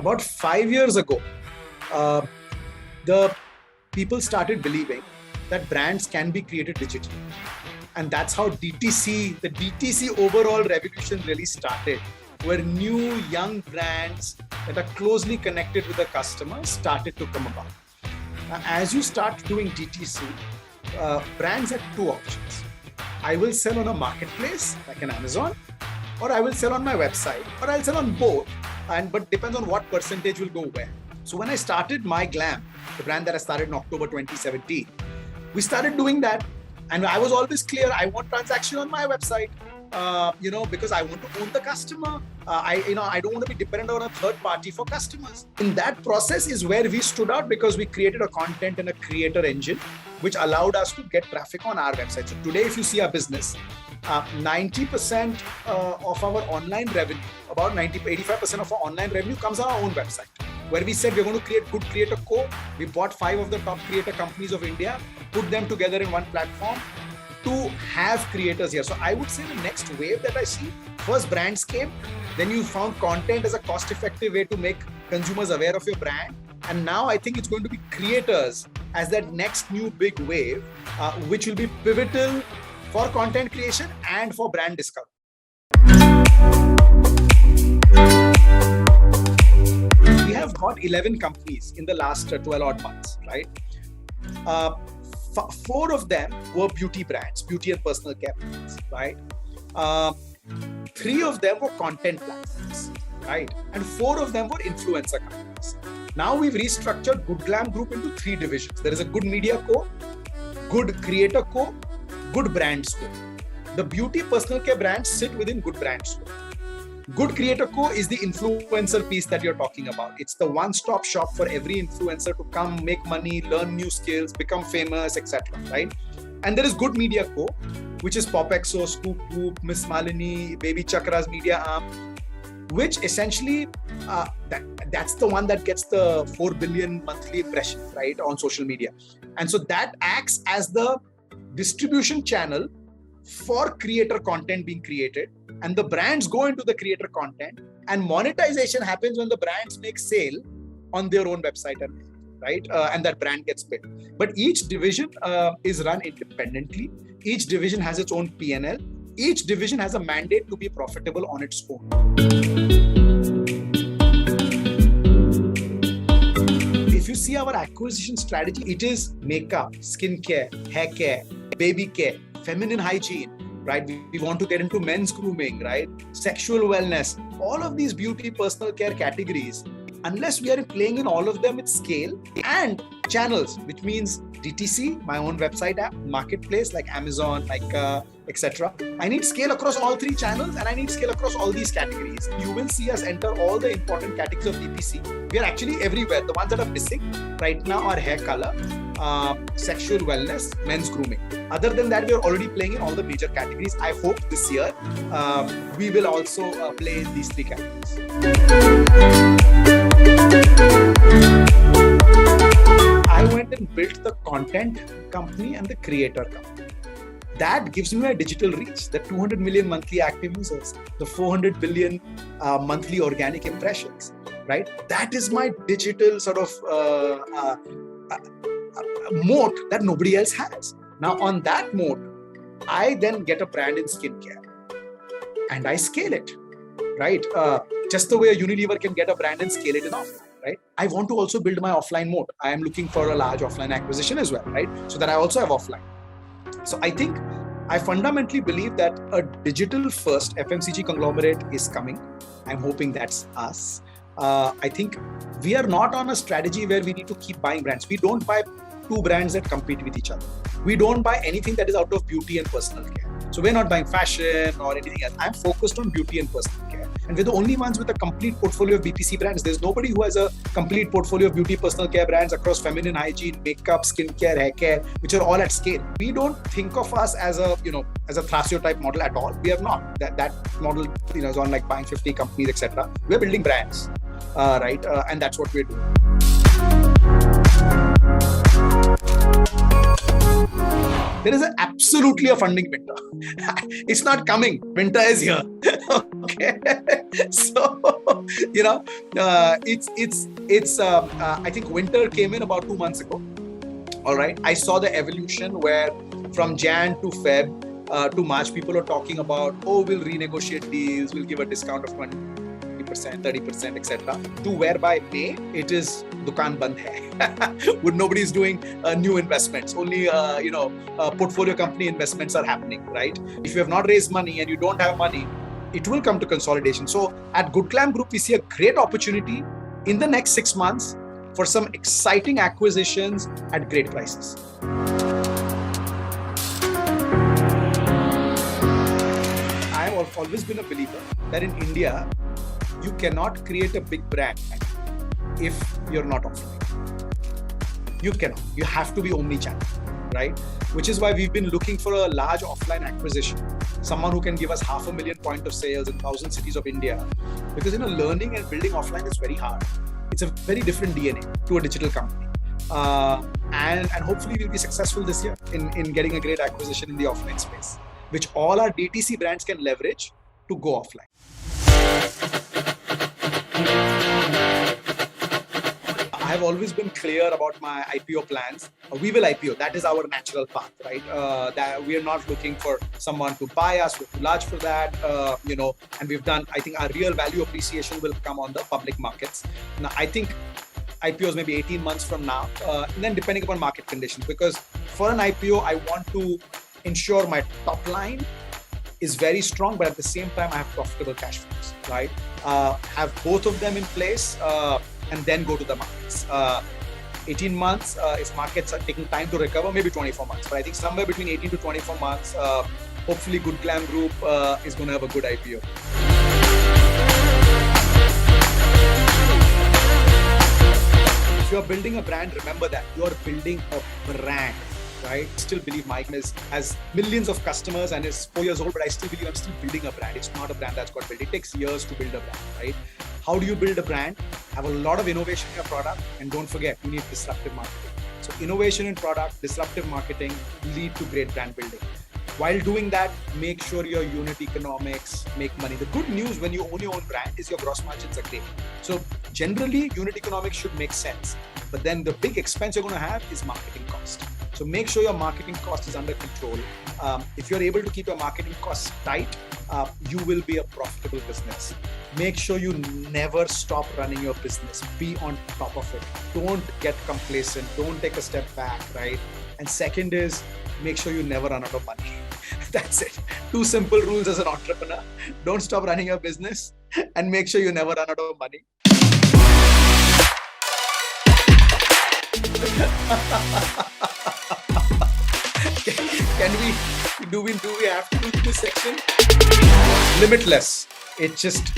About 5 years ago, the people started believing that brands can be created digitally. And that's how the DTC overall revolution really started, where new young brands that are closely connected with the customer started to come about. As you start doing DTC, brands have two options. I will sell on a marketplace like an Amazon, or I will sell on my website, or I'll sell on both, but depends on what percentage will go where. So when I started My Glam, the brand that I started in October 2017, we started doing that. And I was always clear, I want transaction on my website, because I want to own the customer. I don't want to be dependent on a third party for customers. In that process is where we stood out, because we created a content and a creator engine, which allowed us to get traffic on our website. So today, if you see our business, 90% of our online revenue, about 85% of our online revenue comes on our own website, where we said we're going to create Good Creator Co. We bought 5 of the top creator companies of India, put them together in one platform to have creators here. So I would say the next wave that I see, first brands came, then you found content as a cost-effective way to make consumers aware of your brand. And now I think it's going to be creators as that next new big wave, which will be pivotal for content creation and for brand discovery. We have got 11 companies in the last 12 odd months, right? 4 of them were beauty brands, beauty and personal care brands, right? 3 of them were content platforms, right? And 4 of them were influencer companies. Now we've restructured Good Glamm Group into 3 divisions. There is a Good Media Co, Good Creator Co, Good Brands Co. The beauty personal care brands sit within Good Brands Co. Good Creator Co is the influencer piece that you're talking about. It's the one-stop shop for every influencer to come, make money, learn new skills, become famous, etc. Right? And there is Good Media Co, which is PopXO, Scoop Group, Miss Malini, Baby Chakra's media arm, which essentially that's the one that gets the 4 billion monthly impressions, right, on social media. And so that acts as the distribution channel for creator content being created, and the brands go into the creator content, and monetization happens when the brands make sale on their own website, right? And that brand gets paid. But each division is run independently. Each division has its own P&L. Each division has a mandate to be profitable on its own. If you see our acquisition strategy, it is makeup, skincare, hair care, baby care, feminine hygiene, right? We want to get into men's grooming, right? Sexual wellness, all of these beauty, personal care categories. Unless we are playing in all of them at scale, and channels, which means DTC, my own website app, marketplace like Amazon, like etc. I need scale across all 3 channels, and I need scale across all these categories. You will see us enter all the important categories of DTC. We are actually everywhere. The ones that are missing right now are hair color, sexual wellness, men's grooming. Other than that, we are already playing in all the major categories. I hope this year we will also play in these 3 categories. I went and built the content company and the creator company. That gives me a digital reach, the 200 million monthly active users, the 400 billion monthly organic impressions, right? That is my digital sort of moat that nobody else has. Now on that moat, I then get a brand in skincare and I scale it, right? Just the way a Unilever can get a brand and scale it in offline. Right? I want to also build my offline moat. I am looking for a large offline acquisition as well, right? So that I also have offline. So I fundamentally believe that a digital first FMCG conglomerate is coming. I'm hoping that's us. I think we are not on a strategy where we need to keep buying brands. We don't buy 2 brands that compete with each other. We don't buy anything that is out of beauty and personal care. So we're not buying fashion or anything else. I'm focused on beauty and personal care. And we're the only ones with a complete portfolio of BPC brands. There's nobody who has a complete portfolio of beauty, personal care brands across feminine hygiene, makeup, skincare, hair care, which are all at scale. We don't think of us as a Thrasio type model at all. We are not. That model is on like buying 50 companies, etc. We're building brands, right? And that's what we're doing. There is absolutely a funding winter. It's not coming. Winter is here. Okay. So you know, I think winter came in about 2 months ago. All right, I saw the evolution where from Jan to Feb to March, people are talking about, oh, we'll renegotiate deals, we'll give a discount of 20%, 30%, etc. To whereby May, it is dukaan band hai. When nobody's doing new investments, only portfolio company investments are happening, right? If you have not raised money and you don't have money, it will come to consolidation. So at Good Glamm Group, we see a great opportunity in the next 6 months for some exciting acquisitions at great prices. I have always been a believer that in India, you cannot create a big brand if you're not offline. You cannot. You have to be omni-channel, right? Which is why we've been looking for a large offline acquisition, someone who can give us 500,000 point of sales in 1,000 cities of India. Because learning and building offline is very hard. It's a very different DNA to a digital company. And hopefully we'll be successful this year in getting a great acquisition in the offline space, which all our DTC brands can leverage to go offline. I have always been clear about my IPO plans. We will IPO. That is our natural path, right? That we are not looking for someone to buy us. We're too large for that, and we've done, I think our real value appreciation will come on the public markets. Now, I think IPOs maybe 18 months from now, and then depending upon market conditions, because for an IPO, I want to ensure my top line is very strong, but at the same time, I have profitable cash flows, right? Have both of them in place, and then go to the markets. 18 months, if markets are taking time to recover, maybe 24 months. But I think somewhere between 18 to 24 months, hopefully Good Glamm Group is going to have a good IPO. If you're building a brand, remember that you're building a brand, right? I still believe Mike has millions of customers and is 4 years old, but I still believe I'm still building a brand. It's not a brand that's got built. It takes years to build a brand, right? How do you build a brand? Have a lot of innovation in your product, and don't forget, you need disruptive marketing. So innovation in product, disruptive marketing lead to great brand building. While doing that, make sure your unit economics make money. The good news when you own your own brand is your gross margins are great. So generally, unit economics should make sense. But then the big expense you're going to have is marketing cost. So make sure your marketing cost is under control. If you're able to keep your marketing costs tight, you will be a profitable business. Make sure you never stop running your business. Be on top of it. Don't get complacent. Don't take a step back, right? And second is, make sure you never run out of money. That's it. 2 simple rules as an entrepreneur. Don't stop running your business, and make sure you never run out of money. Do we have to do this section? Limitless. It just,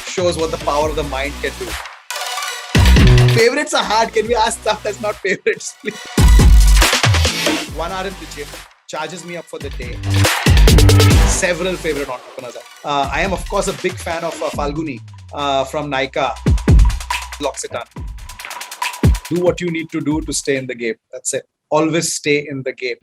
shows what the power of the mind can do. Favorites are hard. Can we ask stuff that's not favorites, please? 1 hour in the gym charges me up for the day. Several favorite entrepreneurs. I am, of course, a big fan of Falguni from Nykaa. Locks it on. Do what you need to do to stay in the game. That's it. Always stay in the game.